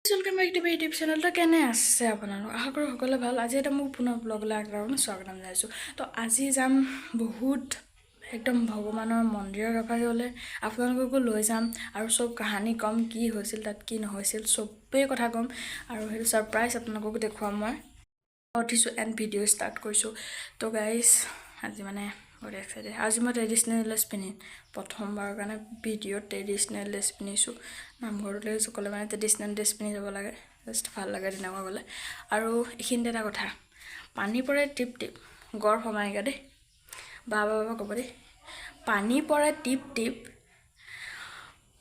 Welcome back to my YouTube channel तो केने আছে আপোনালোক আশা কৰো সকলো ভাল আজি এটা মোক পুনৰ ব্লগলৈ আগবঢ়াম স্বাগতম জনাইছো তো আজি যাম বহুত একদম ভগৱানৰ মন্দিৰৰ কাষলৈ আপোনালোককো লৈ যাম আৰু সব কাহিনী কম কি হৈছিল তাত কি নহৈছিল সবেই কথা কম আৰু হেল সাৰপ্ৰাইজ আপোনালোককো দেখুৱাম মই উঠিছো এণ্ড ভিডিও ষ্টাৰ্ট কৰিছো তো গাইস আজি মানে বহুত এক্সাইটেড আজি মই ট্ৰেডিশনেল ড্ৰেছ পিন্ধিম প্ৰথমবাৰৰ কাৰণে ভিডিঅ' ট্ৰেডিশনেল ড্ৰেছ পিন্ধিছোঁ নামঘৰলৈ সকলে মানে ট্ৰেডিশনেল ড্ৰেছ পিন্ধি যাব লাগে জাষ্ট ভাল লাগে দিনামা গ'লে আৰু এইখিনিতে এটা কথা পানী পৰে টিপ টিপ গড় ফমাইগা দেই বাবা বাবা ক'ব দেই পানী পৰে টিপ টিপ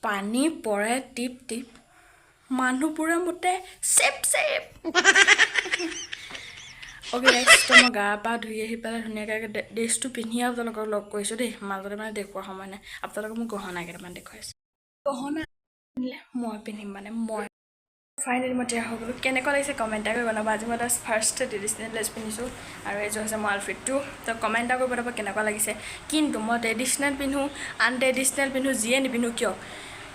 পানী পৰে টিপ টিপ মানুহবোৰে মোতে চেপ চেপ ओके गाइस तो मैं गा पा धुई आहि पेला धुनियाके ड्रेसটো পিন্ধি আপোনালোকক লগ কৰিছো দেই মাজতে মানে দেখুৱা সময় নাই আপোনালোকক মই গহনা কেইটামান দেখুৱাইছো গহনা মই পিন্ধিম মানে মই ফাইনেলি মই তৈয়াৰ হৈ গ'লো কেনেকুৱা লাগিছে কমেণ্ট এটা কৰি বনাবা আজি মই ফাৰ্ষ্ট ট্ৰেডিশনেল ড্ৰেছ পিন্ধিছোঁ আৰু এইযোৰ হৈছে মোৰ আউটফিটটো তো কমেণ্ট এটা কৰি বনাবা কেনেকুৱা লাগিছে কিন্তু মই ট্ৰেডিশনেল পিন্ধো আনট্ৰেডিশনেল পিন্ধো যিয়ে নিপিন্ধো কিয়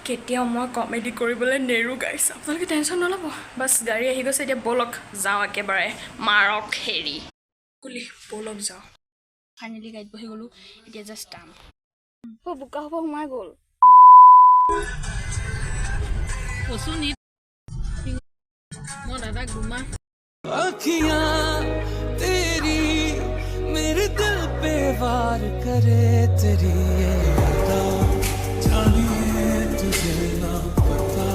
কেতিয়াও মই কমেডি কৰিবলৈ নেৰো গাইছ আপোনালোকে টেনশ্যন নল'ব বাছ গাড়ী আহি গৈছে এতিয়া বলক যাওঁ একেবাৰে মাৰক হেৰি কুলি বলক যাওঁ ফাইনেলি গাড়ীত বহি গ'লোঁ এতিয়া জাষ্ট যাম বোকা হ'ব সোমাই গ'ল अखियां तेरी मेरे दिल पे वार करे तेरी ये अदा जानिए तुझे ना पता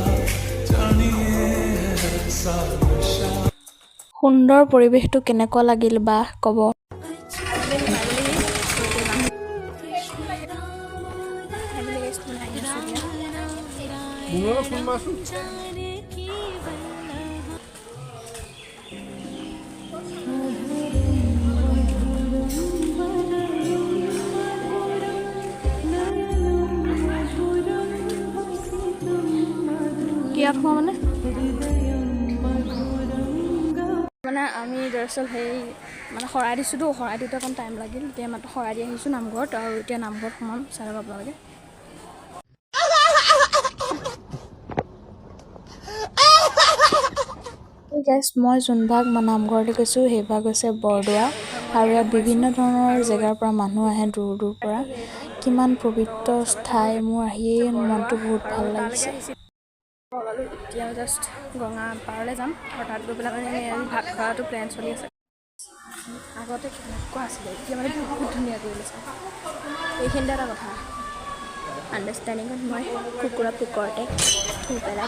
जानिए ऐसा नशा সুন্দৰ পৰিৱেশটো কেনেকুৱা লাগিল বা ক'ব মানে আমি দৰাচল সেই মানে শৰাই দিছোঁতো শৰাই দিওঁতে অকণ টাইম লাগিল এতিয়া মাত্ৰ শৰাই দি আহিছোঁ নামঘৰত আৰু এতিয়া নামঘৰত সোমাম চাই ল'ব আপোনালোকে গাইছ মই যোনভাগ নামঘৰলৈ গৈছোঁ সেইভাগ হৈছে বৰদোৱা আৰু ইয়াত বিভিন্ন ধৰণৰ জেগাৰ পৰা মানুহ আহে দূৰ দূৰ পৰা কিমান পবিত্ৰ ঠাই মোৰ আহিয়েই মনটো বহুত ভাল লাগিছে এতিয়া জাষ্ট গঙা পাৰলৈ যাম আৰু তাত গৈ পেলাই মানে ভাত খোৱাটো প্লেন চলি আছে আগতে কেনেকুৱা আছিলে এতিয়া মানে বহুত ধুনীয়া কৰি লৈছে এইখিনিতে এটা কথা আণ্ডাৰষ্টেণ্ডিঙত মই কুকুৰা পুকৰতে থৈ পেলাই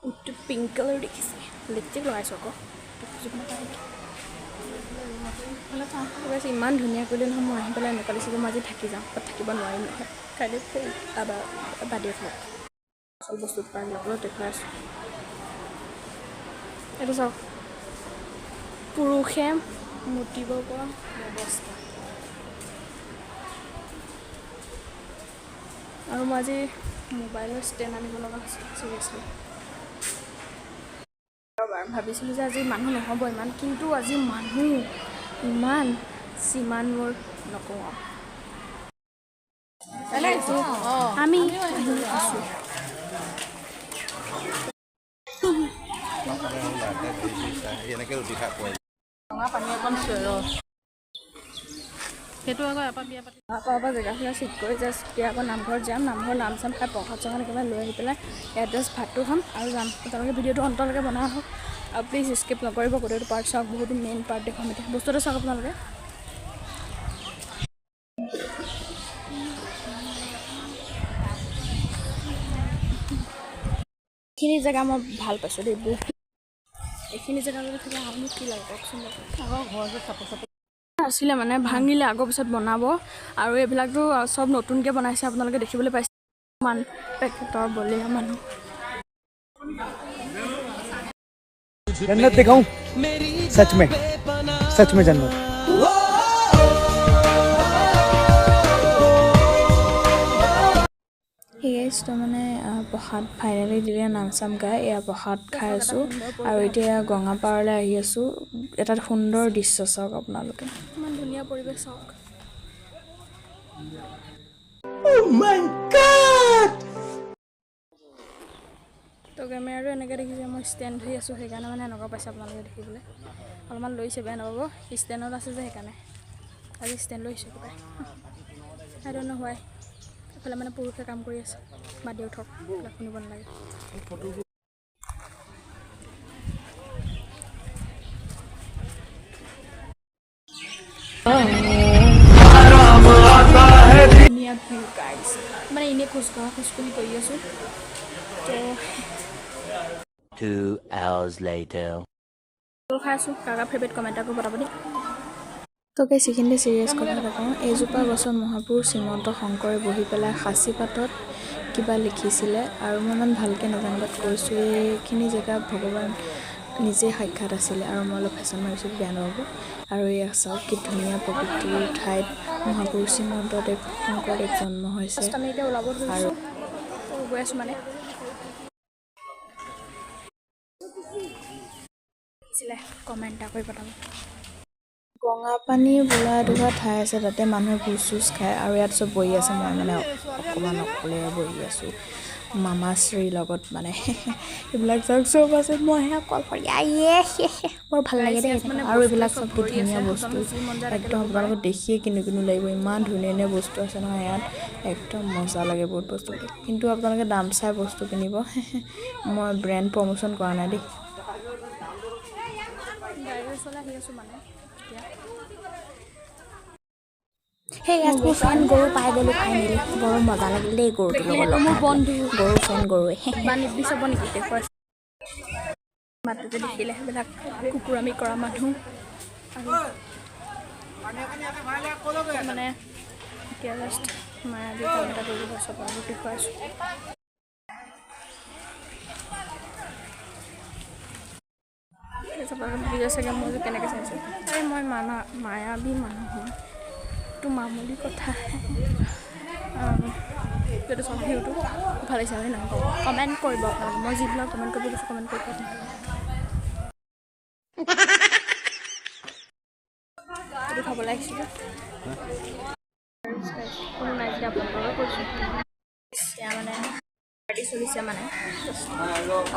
উঠটো পিংক কালাৰ দেখিছে লিপষ্টিক লগাইছোঁ আকৌ ইমান ধুনীয়া কৰিলে নহয় মই আহি পেলাই এনেকুৱা দিছিলোঁ মই আজি থাকি যাওঁ থাকিব নোৱাৰিম নহয় কাইলৈ বাদে থাক আচল বস্তুত পাই লগত দেখুৱাই আছোঁ এইটো চাওক পুৰুষে মুতিব পৰা ব্যৱস্থা আৰু মই আজি মোবাইলৰ ষ্টেণ্ড আনিব লগা হৈছিল চিৰিয়াছলি ভাবিছিলোঁ যে আজি মানুহ নহ'ব ইমান কিন্তু আজি মানুহ ইমান যিমান মোৰ নকওঁ আমি আছোঁ সেইটো আকৌ এপাৰ বিয়া পাতি তাৰপৰা জেগাখিনি চিট কৰি জাষ্ট এতিয়া আকৌ নামঘৰত যাম নামঘৰ নাম চাম খাই প্ৰসাদ চসাদ একেবাৰে লৈ আহি পেলাই এড্ৰেছ ভাতটো খাম আৰু যাম তেওঁলোকে ভিডিঅ'টো অন্তলৈকে বনাই আহক আৰু প্লিজ স্কিপ নকৰিব গোটেইটো পাৰ্ট চাওক বহুতো মেইন পাৰ্ট দেখুৱাম এতিয়া বস্তুটো চাওক আপোনালোকে এইখিনি জেগা মই ভাল পাইছোঁ দেই বহুত এইখিনি জেগালৈ থাকে আপুনি কি লাগে কওকচোন আগৰ ঘৰটো চাপৰ চাপৰ আছিলে মানে ভাঙিলে আগৰ পিছত বনাব আৰু এইবিলাকতো চব নতুনকৈ বনাইছে আপোনালোকে দেখিবলৈ পাইছে মান পেকেটৰ বলীয়া মানুহ जन्नत दिखाऊं सच में जन्नत তো মানে প্ৰসাদ ফাইনেলি দিলে নাম চাম গাই এয়া প্ৰসাদ খাই আছোঁ আৰু এতিয়া গঙাপাৰলৈ আহি আছোঁ এটা সুন্দৰ দৃশ্য চাওক আপোনালোকে ইমান ধুনীয়া পৰিৱেশ চাওক Oh my God! তো কেমেৰাটো এনেকৈ দেখিছে মই ষ্টেণ্ড ধৰি আছোঁ সেইকাৰণে মানে এনেকুৱা পাইছে আপোনালোকে দেখিবলৈ অলপমান লৈছে বেয়া নাপাব ষ্টেণ্ডত আছে যে সেইকাৰণে আজি ষ্টেণ্ড লৈছোঁ কিবা আই ডণ্ট ন' হোৱাই এইফালে মানে পুৰুষে কাম কৰি আছে বাদ দি উঠক এইবিলাক শুনিব নালাগে ধুনীয়া ভিউ গাইজ মানে এনেই খোজকাঢ়ি কৰি আছোঁ তো 2 hours later. খাই আছোঁ কাকা ফেভৰেট কমেণ্ট আকৌ পটাপটি তো কেই সেইখিনিতে চিৰিয়াছ কথা এটা কওঁ এইজোপা গছত মহাপুৰুষ শ্ৰীমন্ত শংকৰে বহি পেলাই সাঁচি পাতত কিবা লিখিছিলে আৰু মই ইমান ভালকৈ নাজানো বাট কৈছোঁ এইখিনি জেগা ভগৱান নিজে সাক্ষাৎ আছিলে আৰু মই অলপ ফেশ্বন মাৰিছোঁ বেয়া নহ'ব আৰু এয়া চাওক কি ধুনীয়া প্ৰকৃতিৰ ঠাইত মহাপুৰুষ শ্ৰীমন্তদেৱ শংকৰদেৱ জন্ম হৈছে আৰু গৈ আছোঁ মানে কমেণ্ট এটা কৰি পঠাব গঙাপানী বোলা এটুকুৰা ঠাই আছে তাতে মানুহে ভোজ চোজ খায় আৰু ইয়াত চব বহি আছে মই মানে অকণমান অকলে বহি আছোঁ মামাশ্ৰীৰ লগত মানে এইবিলাক চব আছে মই অকল বৰ ভাল লাগে দেই আৰু এইবিলাক চব কি ধুনীয়া বস্তু একদম আপোনালোকক দেখিয়ে কিনো লাগিব ইমান ধুনীয়া ধুনীয়া বস্তু আছে নহয় ইয়াত একদম মজা লাগে বহুত বস্তু কিন্তু আপোনালোকে দাম চাই বস্তু কিনিব মই ব্ৰেণ্ড প্ৰমোশ্যন কৰা নাই দেই সেই ইয়াত মোৰ ফ্ৰেণ্ড গৰু পাই গ'লোঁ ফাইনেলি বৰ মজা লাগিল দেই গৰুটোৰ লগত মোৰ বন্ধু গৰু ফ্ৰেণ্ড গৰুৱে বাণিজ্য চাব নেকি দেখুৱাই মাততে দেখিলে সেইবিলাক কুকুৰামি কৰা মানুহ মানে এতিয়া জাষ্ট মায়াবী কাম এটা কৰিব চবকে দেখুৱাইছোঁ ভিডিঅ' চাগে মই কেনেকৈ চাইছোঁ এই মই মায়াবী মানুহ হয় এইটো মামুলি কথা যদি চব ভিউটো ভাল হৈছে মানে নহয় কমেণ্ট কৰিব আপোনালোকে মই যিবিলাক কমেণ্ট কৰিব দিছোঁ কমেণ্ট কৰিব এইটো খাবলৈ আহিছিলোঁ কোনো নাই যেতিয়া আপোনালোকৰ কৈছোঁ এতিয়া মানে পাৰ্টি চলিছে মানে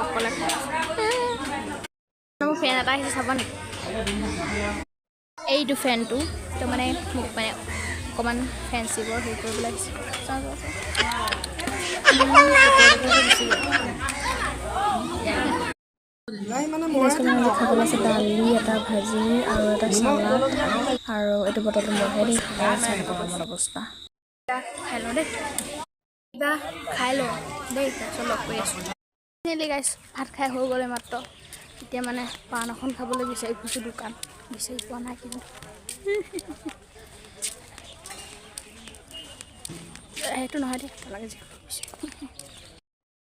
অকলে খাই মোৰ ফেন এটা আহিছে চাব নেকি এইটো ফেনটো তো মানে মোক মানে অকণমান ফেঞ্চিবৰ হেৰি কৰিবলৈ আহিছে খাবলৈ আছে দালি এটা ভাজি আৰু এটা চালাড আৰু এইটো বটলটো মহে দি গৰমত অৱস্থা খাই লওঁ দেই কিবা খাই লওঁ দেই তাৰপিছত লগ কৰি আছোঁ গাইছ ভাত খাই হৈ গ'লে মাত্ৰ এতিয়া মানে পাণ এখন খাবলৈ বিচাৰি ফুৰিছোঁ দোকান বিচাৰি পোৱা নাই কিন্তু সেইটো নহয় দেই লাগে যে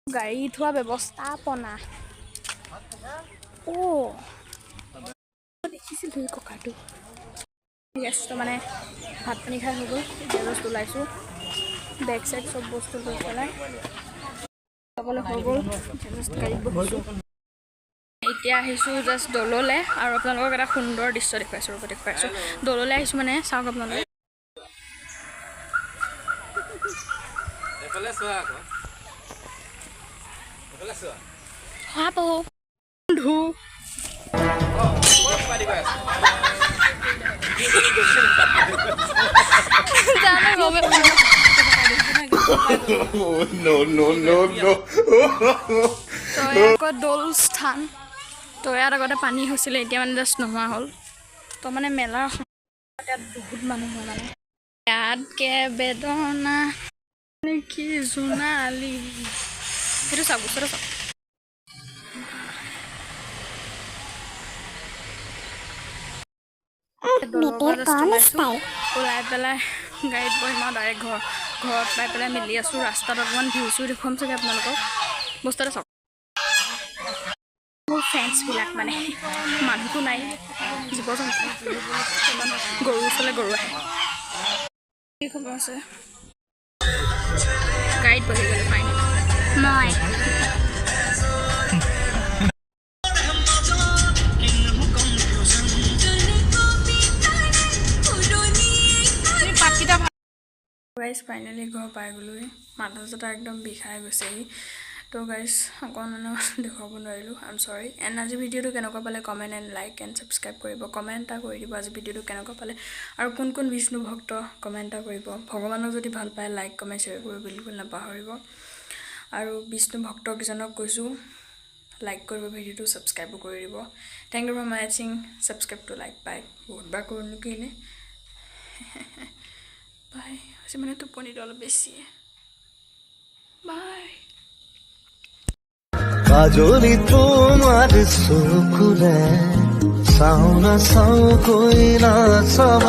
গাড়ী থোৱা ব্যৱস্থাপনা দেখিছিলোঁ এই ককাটো গেছটো মানে ভাত পানী খাই হৈ গ'ল এতিয়া জাষ্ট ওলাইছোঁ বেগ চেগ চব বস্তু লৈ পেলাই যাবলৈ হৈ গ'ল জাষ্ট গাড়ীত বহিছোঁ এতিয়া আহিছোঁ জাষ্ট দৌললৈ আৰু আপোনালোকক এটা সুন্দৰ দৃশ্য দেখুৱাইছোঁ দৌললৈ আহিছোঁ মানে চাওক আপোনালোকে বন্ধু দৌল স্থান তো ইয়াত আগতে পানী হৈছিলে এতিয়া মানে জাষ্ট নোহোৱা হ'ল তো মানে মেলাৰ ইয়াত বহুত মানুহ হয় মানে ইয়াতকে বেদনা কি জোনালী সেইটো চাওক ওচৰতে চাওক ওলাই পেলাই গাড়ীত বহি মই ডাইৰেক্ট ঘৰত পাই পেলাই মিলি আছোঁ ৰাস্তাত অকণমান ভিউ চিউ দেখুৱাম চাগে আপোনালোকক বস্তু এটা চাওক মোৰ ফ্ৰেণ্ডছবিলাক মানে মানুহটো নাই জীৱ জন্তু গৰু ওচৰলৈ গৰু আহে কি খবৰ আছে গাড়ীত বহি গ'লোঁ ফাইনেলি মই ফাইনেলি ঘৰ পাই গ'লোহি মাথা চাথা একদম বিষাই গৈছেহি তো গাইজ অকণমান দেখুৱাব নোৱাৰিলোঁ, আই এম চৰি। এণ্ড আজি ভিডিঅ'টো কেনেকুৱা পালে comment and like and subscribe কৰিব, কমেণ্ট এটা কৰি দিব আজি ভিডিঅ'টো কেনেকুৱা পালে, আৰু কোন কোন বিষ্ণু ভক্ত কমেণ্ট এটা কৰিব। ভগৱানক যদি ভাল পায় লাইক কমেণ্ট শ্বেয়াৰ কৰিব বিলকুল নাপাহৰিব। আৰু বিষ্ণু ভক্তকেইজনক কৈছোঁ লাইক কৰিব ভিডিঅ'টো, ছাবস্ক্ৰাইবো কৰি দিব। থেংক ইউ ফৰ ৱাচিং, ছাবস্ক্ৰাইবটো লাইক পাই বহুতবাৰ কৰোঁ নেকি এনেই। বাই। আজি মানে টোপনিটো অলপ বেছিয়ে। বাই। কাজলি তোমার সুকুলে সাউনা সাউ কইলা সব